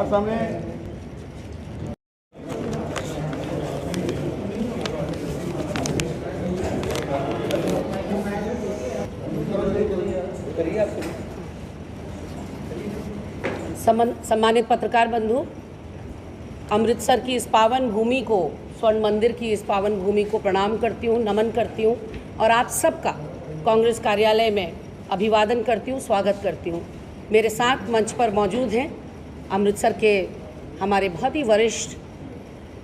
सामने सम्मानित पत्रकार बंधु, अमृतसर की इस पावन भूमि को, स्वर्ण मंदिर की इस पावन भूमि को प्रणाम करती हूँ, नमन करती हूँ और आप सबका कांग्रेस कार्यालय में अभिवादन करती हूँ, स्वागत करती हूँ। मेरे साथ मंच पर मौजूद हैं अमृतसर के हमारे बहुत ही वरिष्ठ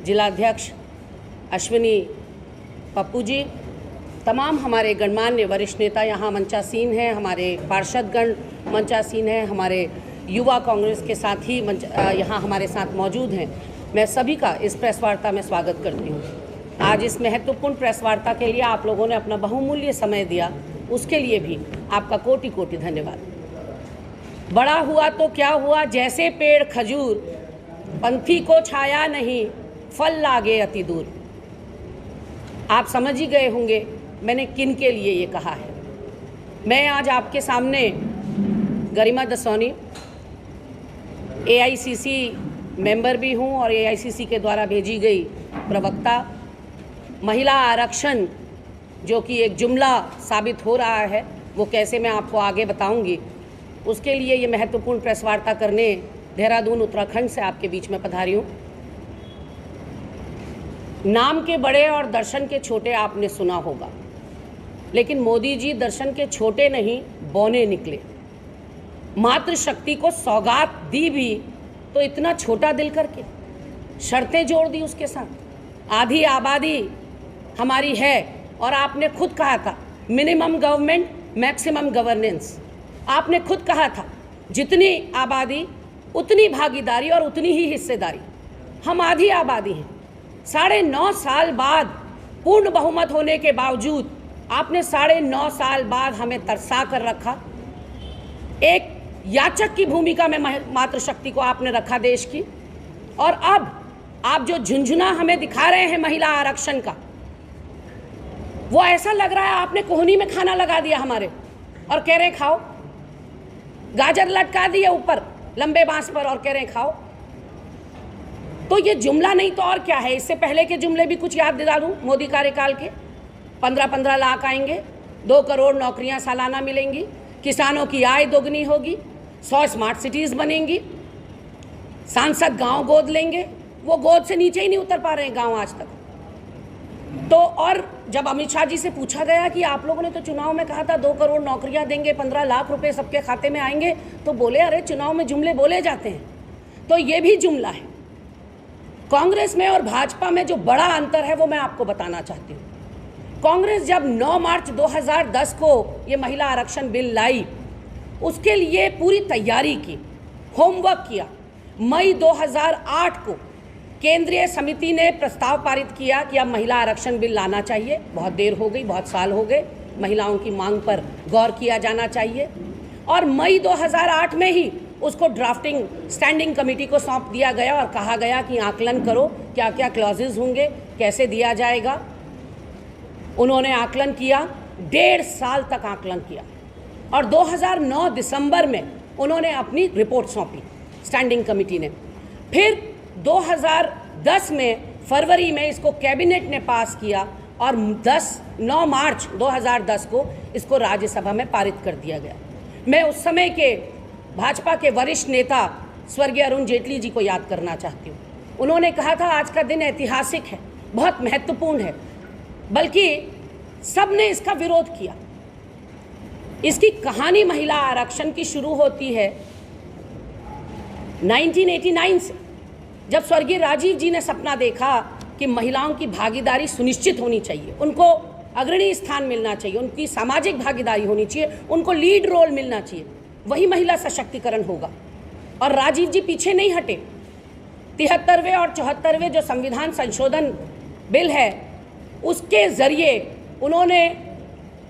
जिलाध्यक्ष अश्विनी पप्पू जी, तमाम हमारे गणमान्य वरिष्ठ नेता यहाँ मंचासीन हैं, हमारे पार्षदगण मंचासीन हैं, हमारे युवा कांग्रेस के साथी यहाँ हमारे साथ मौजूद हैं। मैं सभी का इस प्रेस वार्ता में स्वागत करती हूँ। आज इस महत्वपूर्ण प्रेस वार्ता के लिए आप लोगों ने अपना बहुमूल्य समय दिया, उसके लिए भी आपका कोटि कोटि धन्यवाद। बड़ा हुआ तो क्या हुआ, जैसे पेड़ खजूर, पंथी को छाया नहीं, फल लागे अति दूर। आप समझ ही गए होंगे मैंने किन के लिए ये कहा है। मैं आज आपके सामने गरिमा दसौनी, AICC मेंबर भी हूँ और AICC के द्वारा भेजी गई प्रवक्ता। महिला आरक्षण जो कि एक जुमला साबित हो रहा है, वो कैसे मैं आपको आगे बताऊंगी, उसके लिए ये महत्वपूर्ण प्रेस वार्ता करने देहरादून उत्तराखंड से आपके बीच में पधारी हूँ। नाम के बड़े और दर्शन के छोटे आपने सुना होगा, लेकिन मोदी जी दर्शन के छोटे नहीं, बौने निकले। मातृशक्ति को सौगात दी भी तो इतना छोटा दिल करके, शर्तें जोड़ दी उसके साथ। आधी आबादी हमारी है और आपने खुद कहा था मिनिमम गवर्नमेंट मैक्सिमम गवर्नेंस। आपने खुद कहा था जितनी आबादी उतनी भागीदारी और उतनी ही हिस्सेदारी। हम आधी आबादी हैं। 9.5 साल बाद पूर्ण बहुमत होने के बावजूद आपने 9.5 साल बाद हमें तरसा कर रखा। एक याचक की भूमिका में मातृशक्ति को आपने रखा देश की। और अब आप जो झुंझुना हमें दिखा रहे हैं महिला आरक्षण का, वो ऐसा लग रहा है आपने कोहनी में खाना लगा दिया हमारे और कह रहे खाओ। गाजर लटका दिए ऊपर लंबे बांस पर और कह रहे खाओ। तो ये जुमला नहीं तो और क्या है। इससे पहले के जुमले भी कुछ याद दिला दूं। मोदी कार्यकाल के 15-15 लाख आएंगे, 2 करोड़ नौकरियां सालाना मिलेंगी, किसानों की आय दोगुनी होगी, 100 स्मार्ट सिटीज़ बनेंगी, सांसद गांव गोद लेंगे। वो गोद से नीचे ही नहीं उतर पा रहे हैं गांव आज तक। तो और जब अमित शाह जी से पूछा गया कि आप लोगों ने तो चुनाव में कहा था 2 करोड़ नौकरियां देंगे, 15 लाख रुपए सबके खाते में आएंगे, तो बोले अरे चुनाव में जुमले बोले जाते हैं। तो ये भी जुमला है। कांग्रेस में और भाजपा में जो बड़ा अंतर है वो मैं आपको बताना चाहती हूँ। कांग्रेस जब 9 मार्च 2010 को ये महिला आरक्षण बिल लाई, उसके लिए पूरी तैयारी की, होमवर्क किया। मई 2008 को केंद्रीय समिति ने प्रस्ताव पारित किया कि अब महिला आरक्षण बिल लाना चाहिए। बहुत देर हो गई, बहुत साल हो गए, महिलाओं की मांग पर गौर किया जाना चाहिए। और मई 2008 में ही उसको ड्राफ्टिंग स्टैंडिंग कमेटी को सौंप दिया गया और कहा गया कि आकलन करो क्या क्या क्लॉजेज होंगे, कैसे दिया जाएगा। उन्होंने आकलन किया, 1.5 साल तक आकलन किया और 2009 दिसंबर में उन्होंने अपनी रिपोर्ट सौंपी स्टैंडिंग कमेटी ने। फिर 2010 में फरवरी में इसको कैबिनेट ने पास किया और 9 मार्च 2010 को इसको राज्यसभा में पारित कर दिया गया। मैं उस समय के भाजपा के वरिष्ठ नेता स्वर्गीय अरुण जेटली जी को याद करना चाहती हूँ। उन्होंने कहा था आज का दिन ऐतिहासिक है, बहुत महत्वपूर्ण है, बल्कि सब ने इसका विरोध किया। इसकी कहानी महिला आरक्षण की शुरू होती है 1989 से, जब स्वर्गीय राजीव जी ने सपना देखा कि महिलाओं की भागीदारी सुनिश्चित होनी चाहिए, उनको अग्रणी स्थान मिलना चाहिए, उनकी सामाजिक भागीदारी होनी चाहिए, उनको लीड रोल मिलना चाहिए, वही महिला सशक्तिकरण होगा। और राजीव जी पीछे नहीं हटे। 73वें और 74वें जो संविधान संशोधन बिल है, उसके ज़रिए उन्होंने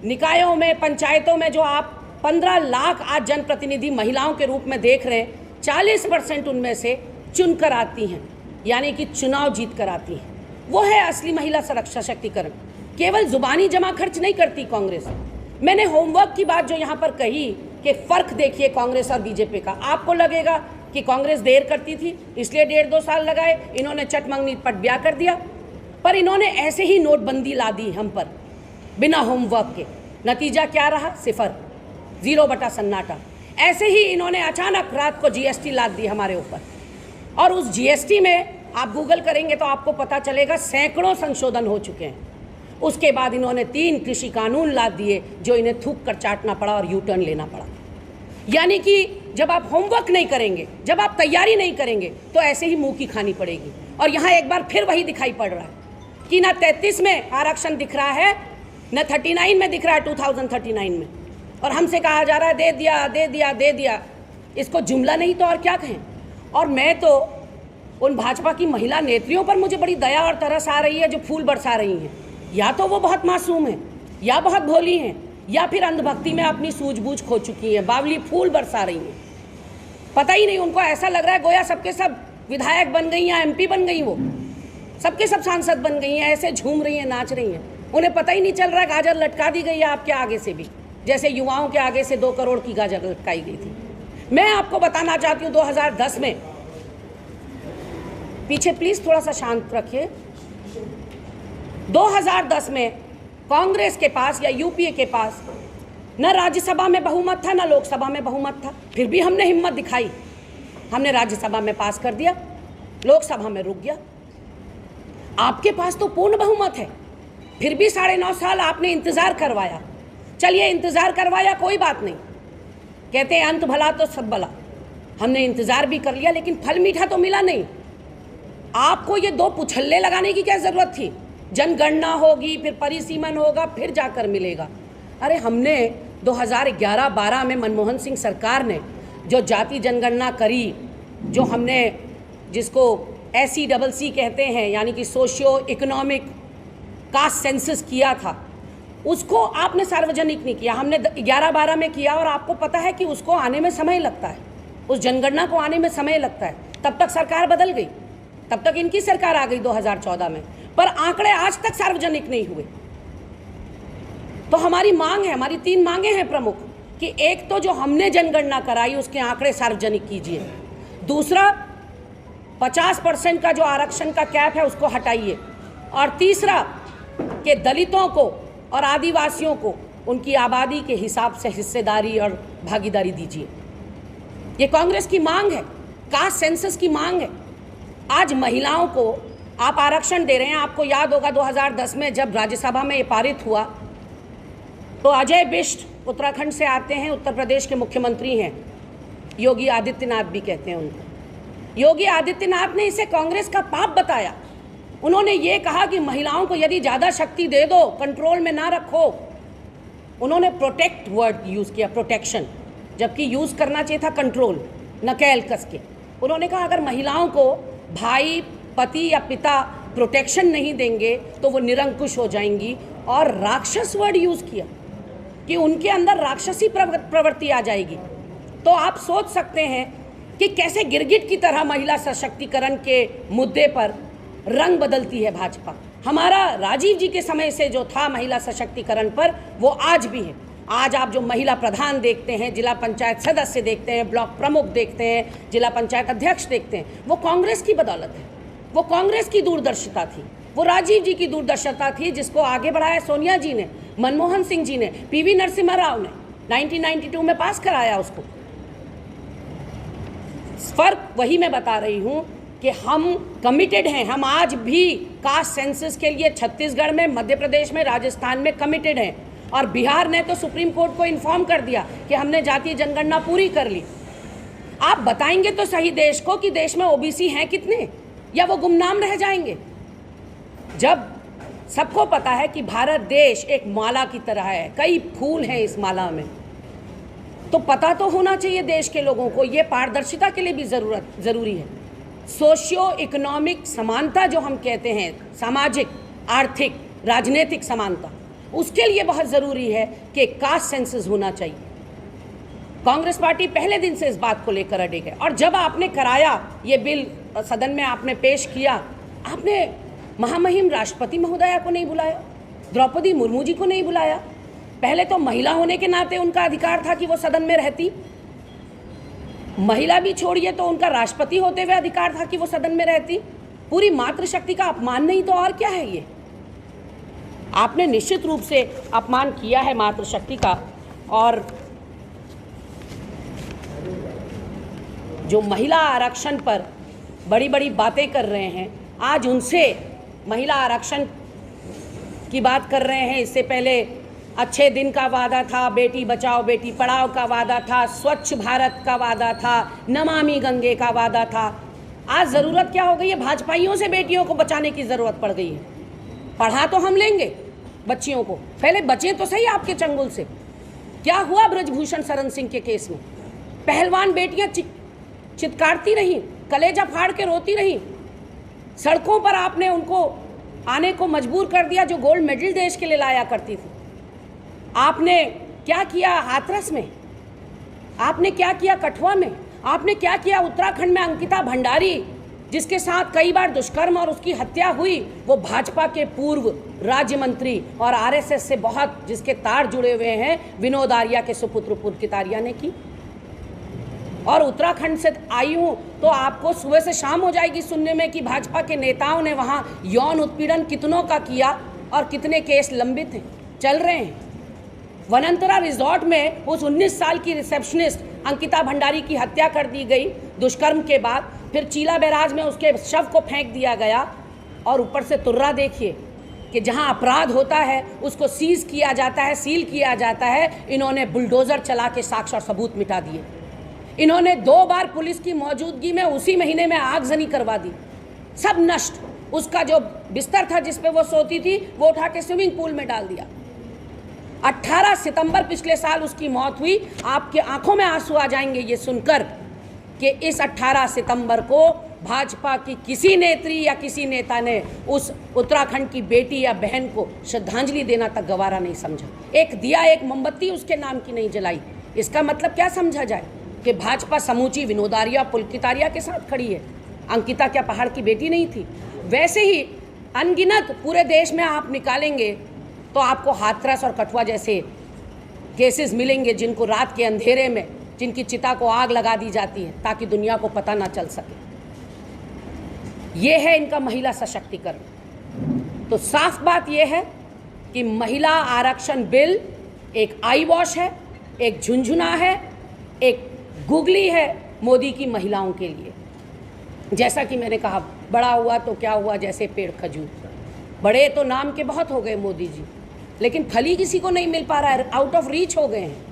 निकायों में, पंचायतों में जो आप 15 लाख आज जनप्रतिनिधि महिलाओं के रूप में देख रहे हैं, 40% उनमें से चुनकर आती हैं, यानी कि चुनाव जीत कर आती हैं। वो है असली महिला सशक्तिकरण। केवल जुबानी जमा खर्च नहीं करती कांग्रेस। मैंने होमवर्क की बात जो यहाँ पर कही कि फ़र्क देखिए कांग्रेस और बीजेपी का। आपको लगेगा कि कांग्रेस देर करती थी इसलिए 1.5-2 साल लगाए, इन्होंने चटमंगनी पट ब्याह कर दिया, पर इन्होंने ऐसे ही नोटबंदी ला दी हम पर बिना होमवर्क के। नतीजा क्या रहा? 0, 0 बटा सन्नाटा। ऐसे ही इन्होंने अचानक रात को जीएसटी लाद दी हमारे ऊपर, और उस जीएसटी में आप गूगल करेंगे तो आपको पता चलेगा सैकड़ों संशोधन हो चुके हैं। उसके बाद इन्होंने 3 कृषि कानून लाद दिए जो इन्हें थूक कर चाटना पड़ा और यू टर्न लेना पड़ा। यानी कि जब आप होमवर्क नहीं करेंगे, जब आप तैयारी नहीं करेंगे तो ऐसे ही मुंह की खानी पड़ेगी। और यहाँ एक बार फिर वही दिखाई पड़ रहा है कि ना 33 में आरक्षण दिख रहा है, न 39 में दिख रहा है 2039 में, और हमसे कहा जा रहा है दे दिया दे दिया दे दिया। इसको जुमला नहीं तो और क्या कहें। और मैं तो उन भाजपा की महिला नेत्रियों पर मुझे बड़ी दया और तरस आ रही है जो फूल बरसा रही हैं। या तो वो बहुत मासूम हैं, या बहुत भोली हैं, या फिर अंधभक्ति में अपनी सूझबूझ खो चुकी हैं, बावली फूल बरसा रही हैं। पता ही नहीं, उनको ऐसा लग रहा है गोया सबके सब विधायक बन गई या एमपी बन गई, वो सबके सब सांसद बन गई हैं, ऐसे झूम रही हैं, नाच रही हैं। उन्हें पता ही नहीं चल रहा, गाजर लटका दी गई है आपके आगे से भी, जैसे युवाओं के आगे से 2 करोड़ की गाजर लटकाई गई थी। मैं आपको बताना चाहती हूँ 2010 में, पीछे प्लीज थोड़ा सा शांत रखिए, 2010 में कांग्रेस के पास या यूपीए के पास न राज्यसभा में बहुमत था न लोकसभा में बहुमत था। फिर भी हमने हिम्मत दिखाई, हमने राज्यसभा में पास कर दिया, लोकसभा में रुक गया। आपके पास तो पूर्ण बहुमत है, फिर भी 9.5 साल आपने इंतजार करवाया। चलिए इंतजार करवाया, कोई बात नहीं, कहते हैं अंत भला तो सब भला। हमने इंतजार भी कर लिया लेकिन फल मीठा तो मिला नहीं। आपको ये 2 पुछल्ले लगाने की क्या जरूरत थी? जनगणना होगी, फिर परिसीमन होगा, फिर जाकर मिलेगा। अरे हमने 2011-12 में मनमोहन सिंह सरकार ने जो जाति जनगणना करी, जो हमने जिसको SECC कहते हैं, यानी कि सोशियो इकोनॉमिक कास्ट सेंसस किया था, उसको आपने सार्वजनिक नहीं किया। हमने 11-12 में किया, और आपको पता है कि उसको आने में समय लगता है, उस जनगणना को आने में समय लगता है। तब तक सरकार बदल गई, तब तक इनकी सरकार आ गई 2014 में, पर आंकड़े आज तक सार्वजनिक नहीं हुए। तो हमारी मांग है, हमारी 3 मांगे हैं प्रमुख, कि एक तो जो हमने जनगणना कराई उसके आंकड़े सार्वजनिक कीजिए, दूसरा 50% का जो आरक्षण का कैप है उसको हटाइए, और तीसरा कि दलितों को और आदिवासियों को उनकी आबादी के हिसाब से हिस्सेदारी और भागीदारी दीजिए। ये कांग्रेस की मांग है, कास्ट सेंसस की मांग है। आज महिलाओं को आप आरक्षण दे रहे हैं। आपको याद होगा 2010 में जब राज्यसभा में ये पारित हुआ तो अजय बिष्ट उत्तराखंड से आते हैं, उत्तर प्रदेश के मुख्यमंत्री हैं, योगी आदित्यनाथ भी कहते हैं उनको। योगी आदित्यनाथ ने इसे कांग्रेस का पाप बताया। उन्होंने ये कहा कि महिलाओं को यदि ज़्यादा शक्ति दे दो, कंट्रोल में ना रखो। उन्होंने प्रोटेक्ट वर्ड यूज़ किया, प्रोटेक्शन, जबकि यूज़ करना चाहिए था कंट्रोल, नकेल कस के। उन्होंने कहा अगर महिलाओं को भाई, पति या पिता प्रोटेक्शन नहीं देंगे तो वो निरंकुश हो जाएंगी, और राक्षस वर्ड यूज़ किया कि उनके अंदर राक्षसी प्रवृत्ति आ जाएगी। तो आप सोच सकते हैं कि कैसे गिरगिट की तरह महिला सशक्तिकरण के मुद्दे पर रंग बदलती है भाजपा। हमारा राजीव जी के समय से जो था महिला सशक्तिकरण पर, वो आज भी है। आज आप जो महिला प्रधान देखते हैं, जिला पंचायत सदस्य देखते हैं, ब्लॉक प्रमुख देखते हैं, जिला पंचायत अध्यक्ष देखते हैं, वो कांग्रेस की बदौलत है। वो कांग्रेस की दूरदर्शिता थी, वो राजीव जी की दूरदर्शिता थी, जिसको आगे बढ़ाया सोनिया जी ने, मनमोहन सिंह जी ने, PV नरसिम्हा राव ने 1992 में पास कराया उसको। फर्क वही मैं बता रही हूँ कि हम कमिटेड हैं। हम आज भी कास्ट सेंसस के लिए छत्तीसगढ़ में, मध्य प्रदेश में, राजस्थान में कमिटेड हैं, और बिहार ने तो सुप्रीम कोर्ट को इन्फॉर्म कर दिया कि हमने जातीय जनगणना पूरी कर ली। आप बताएंगे तो सही देश को कि देश में OBC हैं कितने, या वो गुमनाम रह जाएंगे। जब सबको पता है कि भारत देश एक माला की तरह है, कई फूल हैं इस माला में, तो पता तो होना चाहिए देश के लोगों को। ये पारदर्शिता के लिए भी ज़रूरी है। सोशियो इकोनॉमिक समानता जो हम कहते हैं, सामाजिक, आर्थिक, राजनीतिक समानता, उसके लिए बहुत ज़रूरी है कि कास्ट सेंसस होना चाहिए। कांग्रेस पार्टी पहले दिन से इस बात को लेकर अड़े है। और जब आपने कराया ये बिल, सदन में आपने पेश किया, आपने महामहिम राष्ट्रपति महोदया को नहीं बुलाया, द्रौपदी मुर्मू जी को नहीं बुलाया। पहले तो महिला होने के नाते उनका अधिकार था कि वो सदन में रहती, महिला भी छोड़िए तो उनका राष्ट्रपति होते हुए अधिकार था कि वो सदन में रहती। पूरी मातृशक्ति का अपमान नहीं तो और क्या है ये? आपने निश्चित रूप से अपमान किया है मातृशक्ति का। और जो महिला आरक्षण पर बड़ी बड़ी बातें कर रहे हैं, आज उनसे महिला आरक्षण की बात कर रहे हैं। इससे पहले अच्छे दिन का वादा था, बेटी बचाओ बेटी पढ़ाओ का वादा था, स्वच्छ भारत का वादा था, नमामि गंगे का वादा था। आज ज़रूरत क्या हो गई है? भाजपाइयों से बेटियों को बचाने की ज़रूरत पड़ गई है। पढ़ा तो हम लेंगे बच्चियों को, पहले बचें तो सही आपके चंगुल से। क्या हुआ ब्रजभूषण शरण सिंह के केस में? पहलवान बेटियां चित्कारती रहीं, कलेजा फाड़ के रोती रहीं, सड़कों पर आपने उनको आने को मजबूर कर दिया जो गोल्ड मेडल देश के लिए लाया करती थी। आपने क्या किया हाथरस में, आपने क्या किया कठुआ में, आपने क्या किया उत्तराखंड में अंकिता भंडारी जिसके साथ कई बार दुष्कर्म और उसकी हत्या हुई, वो भाजपा के पूर्व राज्य मंत्री और आरएसएस से बहुत जिसके तार जुड़े हुए हैं विनोद आर्या के सुपुत्र पुलकित आर्या ने की। और उत्तराखंड से आई हूँ तो आपको सुबह से शाम हो जाएगी सुनने में कि भाजपा के नेताओं ने वहाँ यौन उत्पीड़न कितनों का किया और कितने केस लंबित हैं, चल रहे हैं। वनंतरा रिजॉर्ट में उस 19 साल की रिसेप्शनिस्ट अंकिता भंडारी की हत्या कर दी गई दुष्कर्म के बाद, फिर चीला बैराज में उसके शव को फेंक दिया गया। और ऊपर से तुर्रा देखिए कि जहां अपराध होता है उसको सीज किया जाता है, सील किया जाता है। इन्होंने बुलडोज़र चला के साक्ष्य और सबूत मिटा दिए। इन्होंने 2 बार पुलिस की मौजूदगी में उसी महीने में आगजनी करवा दी, सब नष्ट। उसका जो बिस्तर था जिस पे वो सोती थी वो उठा के स्विमिंग पूल में डाल दिया। 18 सितंबर पिछले साल उसकी मौत हुई। आपके आंखों में आंसू आ जाएंगे ये सुनकर कि इस 18 सितंबर को भाजपा की किसी नेत्री या किसी नेता ने उस उत्तराखंड की बेटी या बहन को श्रद्धांजलि देना तक गवारा नहीं समझा। एक दिया, एक मोमबत्ती उसके नाम की नहीं जलाई। इसका मतलब क्या समझा जाए कि भाजपा समूची विनोद आर्या पुलकित आर्या के साथ खड़ी है। अंकिता क्या पहाड़ की बेटी नहीं थी? वैसे ही अनगिनत पूरे देश में आप निकालेंगे तो आपको हाथरस और कठुआ जैसे केसेस मिलेंगे जिनको रात के अंधेरे में जिनकी चिता को आग लगा दी जाती है ताकि दुनिया को पता ना चल सके। ये है इनका महिला सशक्तिकरण। तो साफ बात यह है कि महिला आरक्षण बिल एक आई वॉश है, एक झुंझुना है, एक गुगली है मोदी की महिलाओं के लिए। जैसा कि मैंने कहा, बड़ा हुआ तो क्या हुआ, जैसे पेड़ खजूर। बड़े तो नाम के बहुत हो गए मोदी जी, लेकिन फली किसी को नहीं मिल पा रहा है, आउट ऑफ रीच हो गए हैं।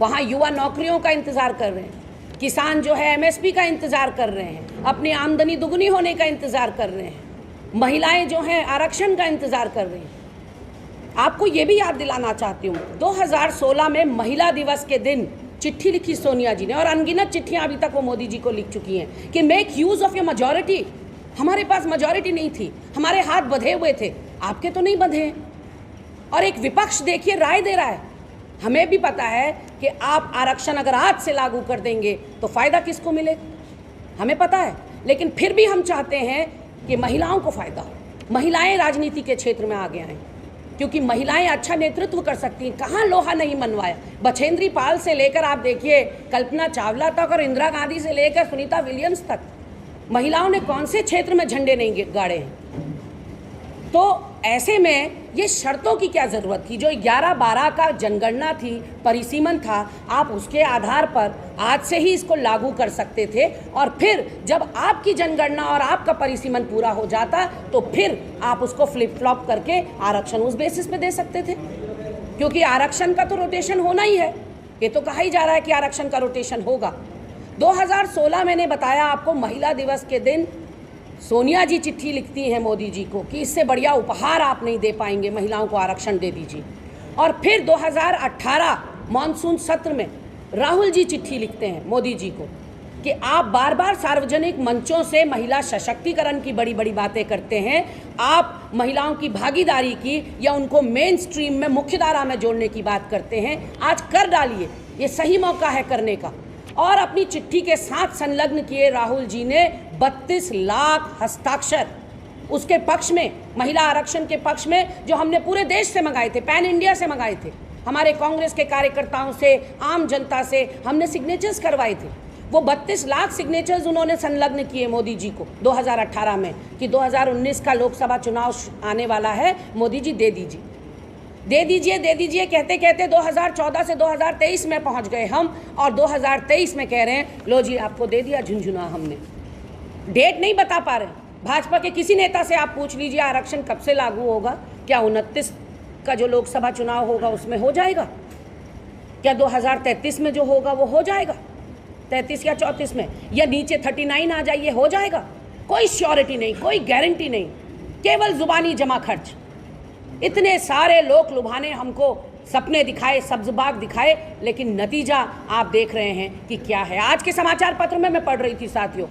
वहाँ युवा नौकरियों का इंतज़ार कर रहे हैं, किसान जो है एमएसपी का इंतज़ार कर रहे हैं, अपनी आमदनी दुगनी होने का इंतज़ार कर रहे हैं, महिलाएं जो हैं आरक्षण का इंतज़ार कर रही हैं। आपको ये भी याद दिलाना चाहती हूँ, 2016 में महिला दिवस के दिन चिट्ठी लिखी सोनिया जी ने, और अनगिनत चिट्ठियाँ अभी तक वो मोदी जी को लिख चुकी हैं कि make use of your majority. हमारे पास मेजॉरिटी नहीं थी, हमारे हाथ बंधे हुए थे, आपके तो नहीं बंधे हैं। और एक विपक्ष देखिए राय दे रहा है। हमें भी पता है कि आप आरक्षण अगर आज से लागू कर देंगे तो फ़ायदा किसको मिलेगा, हमें पता है, लेकिन फिर भी हम चाहते हैं कि महिलाओं को फ़ायदा हो, महिलाएं राजनीति के क्षेत्र में आगे आएँ, क्योंकि महिलाएं अच्छा नेतृत्व कर सकती हैं। कहाँ लोहा नहीं मनवाया, बछेंद्री पाल से लेकर आप देखिए कल्पना चावला तक और इंदिरा गांधी से लेकर सुनीता विलियम्स तक, महिलाओं ने कौन से क्षेत्र में झंडे नहीं गाड़े हैं। तो ऐसे में ये शर्तों की क्या ज़रूरत थी? जो 11-12 का जनगणना थी, परिसीमन था, आप उसके आधार पर आज से ही इसको लागू कर सकते थे। और फिर जब आपकी जनगणना और आपका परिसीमन पूरा हो जाता तो फिर आप उसको फ्लिप फ्लॉप करके आरक्षण उस बेसिस पे दे सकते थे, क्योंकि आरक्षण का तो रोटेशन होना ही है। ये तो कहा ही जा रहा है कि आरक्षण का रोटेशन होगा। 2016 मैंने बताया आपको, महिला दिवस के दिन सोनिया जी चिट्ठी लिखती हैं मोदी जी को कि इससे बढ़िया उपहार आप नहीं दे पाएंगे, महिलाओं को आरक्षण दे दीजिए। और फिर 2018 मॉनसून सत्र में राहुल जी चिट्ठी लिखते हैं मोदी जी को कि आप बार बार सार्वजनिक मंचों से महिला सशक्तिकरण की बड़ी बड़ी बातें करते हैं, आप महिलाओं की भागीदारी की या उनको मेन स्ट्रीम में मुख्यधारा में जोड़ने की बात करते हैं। आज कर डालिए, ये सही मौका है करने का। और अपनी चिट्ठी के साथ संलग्न किए राहुल जी ने 32 लाख हस्ताक्षर उसके पक्ष में, महिला आरक्षण के पक्ष में, जो हमने पूरे देश से मंगाए थे, पैन इंडिया से मंगाए थे, हमारे कांग्रेस के कार्यकर्ताओं से, आम जनता से हमने सिग्नेचर्स करवाए थे। वो 32 लाख सिग्नेचर्स उन्होंने संलग्न किए मोदी जी को 2018 में कि 2019 का लोकसभा चुनाव आने वाला है, मोदी जी दे दीजिए, दे दीजिए, दे दीजिए कहते कहते 2014 से 2023 में पहुंच गए हम, और 2023 में कह रहे हैं लो जी आपको दे दिया झुंझुना हमने। डेट नहीं बता पा रहे। भाजपा के किसी नेता से आप पूछ लीजिए आरक्षण कब से लागू होगा? क्या 29 का जो लोकसभा चुनाव होगा उसमें हो जाएगा? क्या 2033 में जो होगा वो हो जाएगा? 33 या 34 में, या नीचे 39 आ जाइए हो जाएगा? कोई श्योरिटी नहीं, कोई गारंटी नहीं, केवल जुबानी जमा खर्च। इतने सारे लोग लुभाने, हमको सपने दिखाए, सब्जबाग दिखाए, लेकिन नतीजा आप देख रहे हैं कि क्या है। आज के समाचार पत्र में मैं पढ़ रही थी साथियों,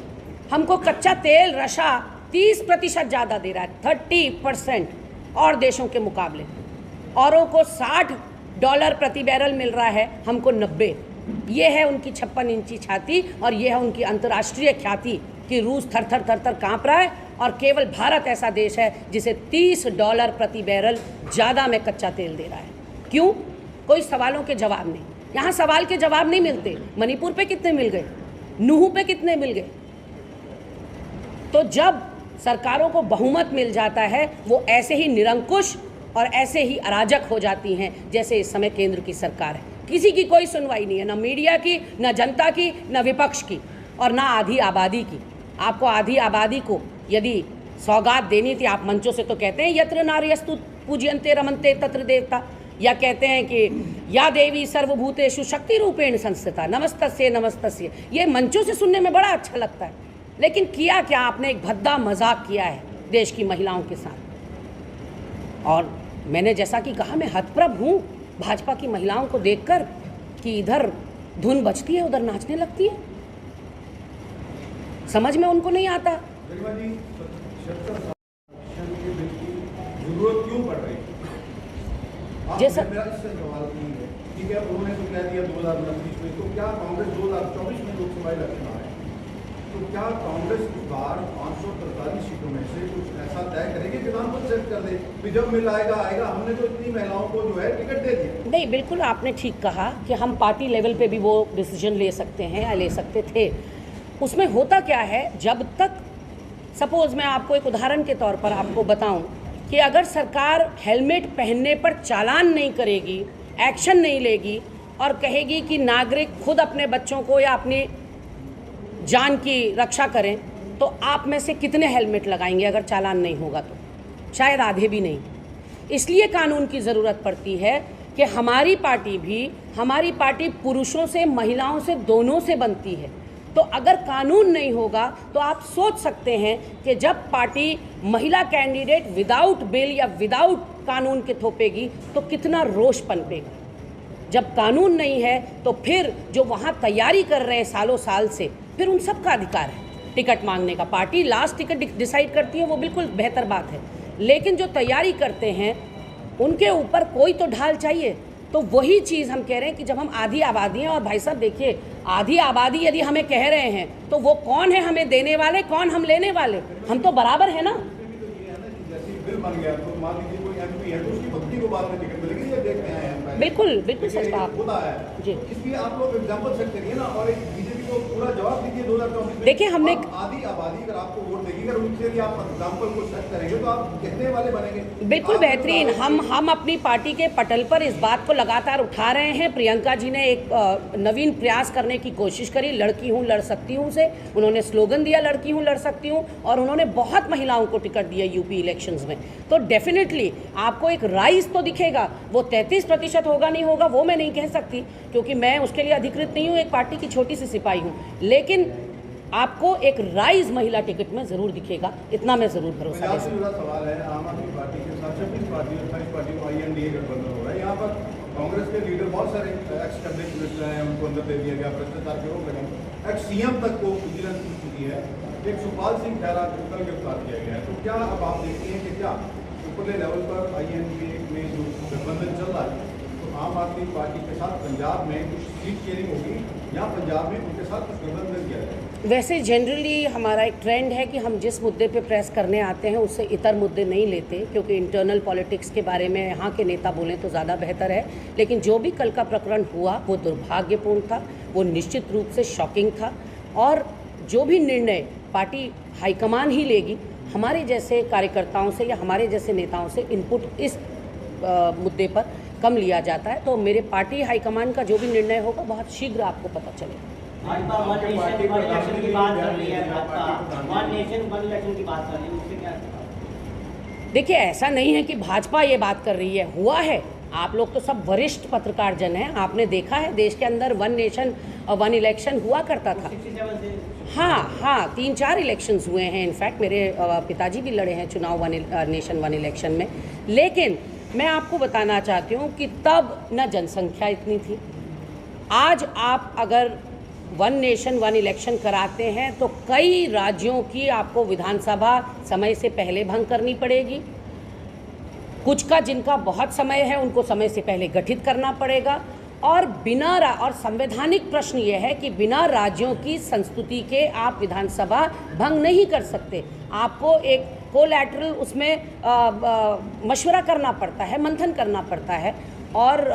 हमको कच्चा तेल रशा 30% ज़्यादा दे रहा है, 30% और देशों के मुकाबले। औरों को $60 प्रति बैरल मिल रहा है, हमको 90। ये है उनकी 56 इंची छाती, और ये है उनकी अंतर्राष्ट्रीय ख्याति कि रूस थर थर थर थर काँप रहा है, और केवल भारत ऐसा देश है जिसे $30 प्रति बैरल ज़्यादा में कच्चा तेल दे रहा है। क्यों? कोई सवालों के जवाब नहीं। यहाँ सवाल के जवाब नहीं मिलते। मणिपुर पे कितने मिल गए, नूहू पे कितने मिल गए? तो जब सरकारों को बहुमत मिल जाता है वो ऐसे ही निरंकुश और ऐसे ही अराजक हो जाती हैं जैसे इस समय केंद्र की सरकार है। किसी की कोई सुनवाई नहीं है, ना मीडिया की, ना जनता की, ना विपक्ष की, और ना आधी आबादी की। आपको आधी आबादी को यदि सौगात देनी थी, आप मंचों से तो कहते हैं यत्र नार्यस्तु पूज्यन्ते रमन्ते तत्र देवता, या कहते हैं कि या देवी सर्वभूतेषु शक्ति रूपेण संस्थिता नमस्तस्य नमस्तस्य। ये मंचों से सुनने में बड़ा अच्छा लगता है, लेकिन किया क्या आपने? एक भद्दा मजाक किया है देश की महिलाओं के साथ। और मैंने जैसा कि कहा, मैं हतप्रभ हूँ भाजपा की महिलाओं को देखकर कि इधर धुन बजती है उधर नाचने लगती है। समझ में उनको नहीं आता। जरूरत क्यों पड़ रही है? जैसा मेरा इससे सवाल नहीं है, ठीक है, उन्होंने तो कह दिया 2029 में, तो क्या कांग्रेस 2024 में लोकसभा इलेक्शन आ रहे हैं, तो क्या कांग्रेस इस बार 543 सीटों में से कुछ ऐसा तय करेगी कि नाम को सेट कर दे कि जब मिल आएगा आएगा, हमने तो इतनी महिलाओं को जो है टिकट दे दी? नहीं, बिल्कुल आपने ठीक कहा कि हम पार्टी लेवल पे भी वो डिसीजन ले सकते हैं या ले सकते थे। उसमें होता क्या है, जब तक सपोज मैं आपको एक उदाहरण के तौर पर आपको बताऊं कि अगर सरकार हेलमेट पहनने पर चालान नहीं करेगी, एक्शन नहीं लेगी और कहेगी कि नागरिक खुद अपने बच्चों को या अपनी जान की रक्षा करें, तो आप में से कितने हेलमेट लगाएंगे अगर चालान नहीं होगा? तो शायद आधे भी नहीं। इसलिए कानून की ज़रूरत पड़ती है कि हमारी पार्टी पुरुषों से, महिलाओं से, दोनों से बनती है। तो अगर कानून नहीं होगा तो आप सोच सकते हैं कि जब पार्टी महिला कैंडिडेट विदाउट बिल या विदाउट कानून के थोपेगी तो कितना रोष पनपेगा। जब कानून नहीं है तो फिर जो वहाँ तैयारी कर रहे हैं सालों साल से, फिर उन सब का अधिकार है टिकट मांगने का। पार्टी लास्ट टिकट डिसाइड करती है, वो बिल्कुल बेहतर बात है, लेकिन जो तैयारी करते हैं उनके ऊपर कोई तो ढाल चाहिए। तो वही चीज़ हम कह रहे हैं कि जब हम आधी आबादी हैं, और भाई साहब देखिए, आधी आबादी यदि हमें कह रहे हैं तो वो कौन है हमें देने वाले, कौन हम लेने वाले? हम तो बराबर है ना। बिल बन गया तो मान लीजिए कोई एमपी है तो उसकी भक्ति को बाद में टिकट मिलेगी, ये देखते हैं हम। बिल्कुल बिल्कुल सच कहा होता है जी। इसलिए आप लोग एग्जांपल सेट करिए ना, और एक बीजेपी को पूरा जवाब दीजिए 2024 में। देखिए, हमने आधी आबादी अगर आपको वोट देगी, अगर उनके लिए आप एग्जांपल को सेट करेंगे तो आप कितने वाले बनेंगे? बिल्कुल बेहतरीन। हम अपनी पार्टी के पटल पर इस बात को लगातार उठा रहे हैं। प्रियंका जी ने एक नवीन प्रयास करने की कोशिश करी, लड़की हूँ लड़ सकती हूँ से। उन्होंने स्लोगन दिया लड़की हूँ लड़ सकती हूँ, और उन्होंने बहुत महिलाओं को टिकट दिया यूपी इलेक्शंस में। तो डेफिनेटली आपको एक राइज तो दिखेगा। वो 33% होगा नहीं होगा वो मैं नहीं कह सकती, क्योंकि मैं उसके लिए अधिकृत नहीं हूँ, एक पार्टी की छोटी सी सिपाही हूँ, लेकिन आपको एक राइज महिला टिकट में जरूर दिखेगा, इतना मैं जरूर भरोसा दे सकती हूँ। सवाल है, आम आदमी पार्टी के साथ 26 पार्टी 28 पार्टी को INDA गठबंधन हो रहा है। यहाँ पर कांग्रेस के लीडर बहुत सारे एक्स कैबिनेट मिनिस्टर हैं, उनको अंदर दे दिया गया, भ्रष्टाचार के रोक लगे। एक सीएम तक को विजिलेंस मिल चुकी है, एक सुखपाल सिंह खैरा को कल गिरफ्तार किया गया है। तो क्या अब आप देखते हैं कि क्या ऊपरले लेवल पर INBA में जो गठबंधन चल रहा है, तो आम आदमी पार्टी के साथ पंजाब में कुछ सीट शेयरिंग होगी या पंजाब में उनके साथ कुछ गठबंधन किया जाएगा? वैसे जनरली हमारा एक ट्रेंड है कि हम जिस मुद्दे पे प्रेस करने आते हैं उससे इतर मुद्दे नहीं लेते, क्योंकि इंटरनल पॉलिटिक्स के बारे में यहाँ के नेता बोलें तो ज़्यादा बेहतर है। लेकिन जो भी कल का प्रकरण हुआ वो दुर्भाग्यपूर्ण था, वो निश्चित रूप से शॉकिंग था, और जो भी निर्णय पार्टी हाईकमान ही लेगी, हमारे जैसे कार्यकर्ताओं से या हमारे जैसे नेताओं से इनपुट इस मुद्दे पर कम लिया जाता है। तो मेरे पार्टी हाईकमान का जो भी निर्णय होगा बहुत शीघ्र आपको पता चलेगा। Bhajpa one nation one election की बात कर रही है, Bhajpa one nation one election की बात कर रही है, उससे क्या? देखिए, ऐसा नहीं है कि भाजपा ये बात कर रही है, हुआ है। आप लोग तो सब वरिष्ठ पत्रकार जन हैं, आपने देखा है देश के अंदर वन नेशन और वन इलेक्शन हुआ करता था। 67 से हाँ, 3-4 इलेक्शंस हुए हैं। इनफैक्ट मेरे पिताजी भी लड़े हैं चुनाव वन नेशन वन इलेक्शन में। लेकिन मैं आपको बताना चाहती हूँ कि तब न जनसंख्या इतनी थी। आज आप अगर वन नेशन वन इलेक्शन कराते हैं तो कई राज्यों की आपको विधानसभा समय से पहले भंग करनी पड़ेगी। कुछ का जिनका बहुत समय है उनको समय से पहले गठित करना पड़ेगा, और और संवैधानिक प्रश्न ये है कि बिना राज्यों की संस्तुति के आप विधानसभा भंग नहीं कर सकते। आपको एक कोलैटरल उसमें मशवरा करना पड़ता है, मंथन करना पड़ता है। और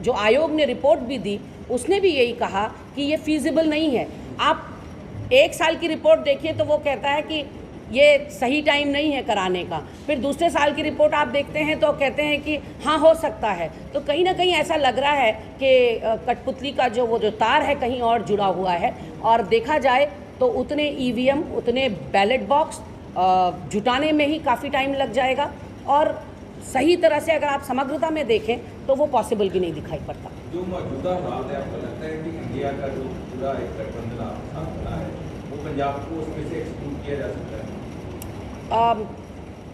जो आयोग ने रिपोर्ट भी दी उसने भी यही कहा कि ये फीजिबल नहीं है। आप 1 साल की रिपोर्ट देखिए तो वो कहता है कि ये सही टाइम नहीं है कराने का, फिर दूसरे साल की रिपोर्ट आप देखते हैं तो कहते हैं कि हाँ हो सकता है। तो कहीं ना कहीं ऐसा लग रहा है कि कठपुतली का जो तार है कहीं और जुड़ा हुआ है। और देखा जाए तो उतने EVM उतने बैलेट बॉक्स जुटाने में ही काफ़ी टाइम लग जाएगा, और सही तरह से अगर आप समग्रता में देखें तो वो पॉसिबल भी नहीं दिखाई पड़ता। जो मौजूदा हालात है, आपको लगता है कि इंडिया का जो पूरा एक गठबंधन आपके साथ बना है वो पंजाब को उसमें से एक्सक्लूड किया जा सकता है?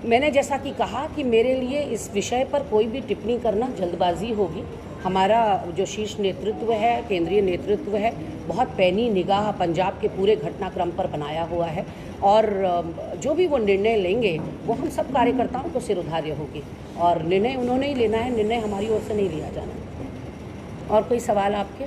मैंने जैसा कि कहा कि मेरे लिए इस विषय पर कोई भी टिप्पणी करना जल्दबाजी होगी। हमारा जो शीर्ष नेतृत्व है, केंद्रीय नेतृत्व है, बहुत पैनी निगाह पंजाब के पूरे घटनाक्रम पर बनाया हुआ है, और जो भी वो निर्णय लेंगे वो हम सब कार्यकर्ताओं को सिरोधार्य होगी, और निर्णय उन्होंने ही लेना है, निर्णय हमारी ओर से नहीं लिया जाना। और कोई सवाल आपके?